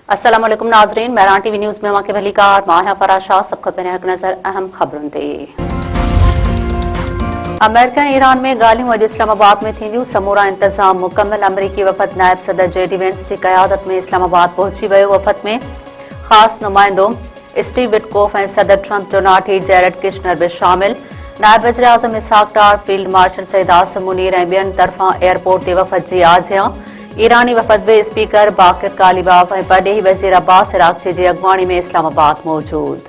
अस्सलाम वालेकुम नाज़रीन, मैरान टीवी न्यूज़ में वाक़े भलीकार माहिया फराशा। सबको पहले एक नज़र अहम खबरों ते। अमेरिका ऐं ईरान में ॻाल्हियूं अॼु इस्लामाबाद में थींदियूं। समूरा इंतज़ाम मुकम्मल। अमरीकी वफ़द नायब सदर जेडी वेंस जी क़यादत में इस्लामाबाद पहुची वियो। वफ़द में ख़ासि नुमाइंदो स्टीव विटकोफ ऐं सदर ट्रंप जो नाठी जैरेड किशनर भी शामिल। नायब वज़ीर आज़म इसहाक़ डार, फील्ड मार्शल सईद आसिम मुनीर ऐं ॿियनि तरफ़ां एयरपोर्ट ते वफ़द जी आजियां। ईरानी वफ़द में स्पीकर बाक़िर कालीबाफ ऐं परॾेही वज़ीर अब्बास इराक़ची जी अॻुवाणी में इस्लामाबाद मौजूद।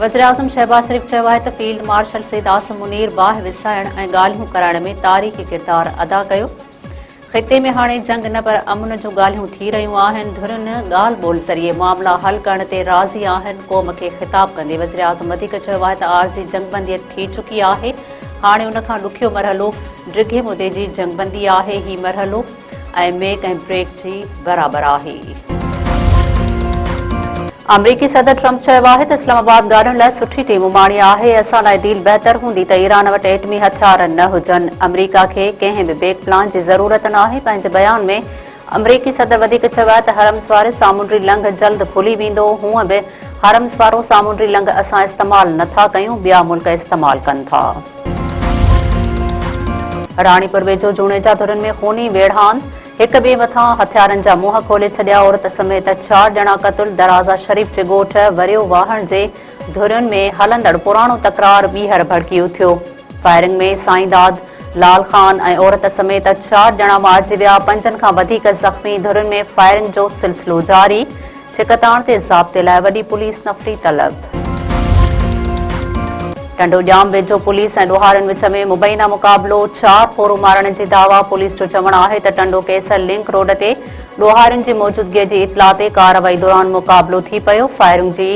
वज़ीर आज़म शहबाज शरीफ़ चयो आहे त फील्ड मार्शल सईद आसिम मुनीर बाहि विसाइण ऐं ॻाल्हियूं कराइण में तारीख़ी किरदारु अदा कयो। ख़िते में हाणे जंग न पर अमन जूं ॻाल्हियूं थी रहियूं आहिनि। धुरियुनि ॻाल्हि ॿोल ज़रिए मामला हल करण ते राज़ी आहिनि। क़ौम खे ख़िताब कंदे वज़ीर आज़म वधीक चयो आहे त आरज़ी जंगबंदी थी चुकी आहे। हाणे उन खां ॾुखियो मरहलो ड्रिघे मुदे जी जंगबंदी आहे। ही मरहलो ऐं मेक ऐं ब्रेक जी बराबरि आहे। अमरीकी सदर ट्रंप चयो आहे त इस्लामाबाद ॻाल्हियुनि लाइ सुठी टीम माणी आहे। असां लाइ डील बहितर हूंदी त ईरान वटि एटमी हथियार न हुजनि। अमरीका खे कंहिं बि बैक प्लान जी ज़रूरत नाहे। पंहिंजे बयान में अमरीकी सदर वधीक चयो आहे त हरम्स वारे सामूंडी लंघ जल्द भुली वेंदो। हूअं बि हरम्स वारो सामूंडी लंघ असां इस्तेमालु नथा कयूं, ॿिया मुल्क इस्तेमालु कनि था। रानीपुर वेझो जूणेजा धुरियुनि में खूनी वेढ़ान। हिक ॿिए मथां हथियारनि जा मुंहं खोले छॾिया। औरत समेत 4 ॼणा क़तल। दराज़ा शरीफ़ जे ॻोठ वरियो वाहण जे धुरियुनि में हलंदड़ पुराणो तकरार ॿीहर भड़की उथियो। फायरिंग में साईंदाद, लाल खान ऐं औरत समेत 4 ॼणा मारिजी विया। 5 खां वधीक ज़ख़्मी। धुरियुनि में फायरिंग जो सिलसिलो जारी। छिकताण ते ज़ाब्ते लाइ वॾी पुलिस नफ़री तलब। टंडो ॼाम वेझो पुलिस ऐं ॾोहारियुनि विच में मुबैना मुक़ाबिलो। 4 फोरू मारण जी दावा। पुलिस जो चवणु आहे त टंडो केसर लिंक रोड ते ॾोहारियुनि जी मौजूदगीअ जी इतला ते कार्रवाई दौरान मुक़ाबिलो थी पियो। फायरिंग जी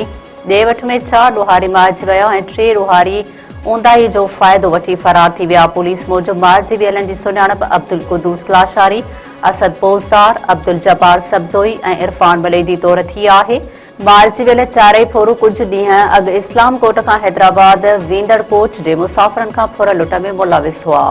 ॾे वठ में 4 ॾोहारी मारिजी विया ऐं 3 ॾोहारी ऊंदाही जो फ़ाइदो वठी फरार थी विया। पुलिस मूजिबि मारिजी वियलनि जी सुञाणप अब्दुल कुदूस लाशारी, असद पोज़दार, अब्दुल जब्बार सब्ज़ोई ऐं इरफान बलेदी तौर थी आहे। मारिजी वियल 4 फोरू कुझु ॾींहं अॻु इस्लाम कोट खां हैदराबाद वेंदड़ कोच जे मुसाफ़िरनि खां फुर लुट में मुलविस हुआ।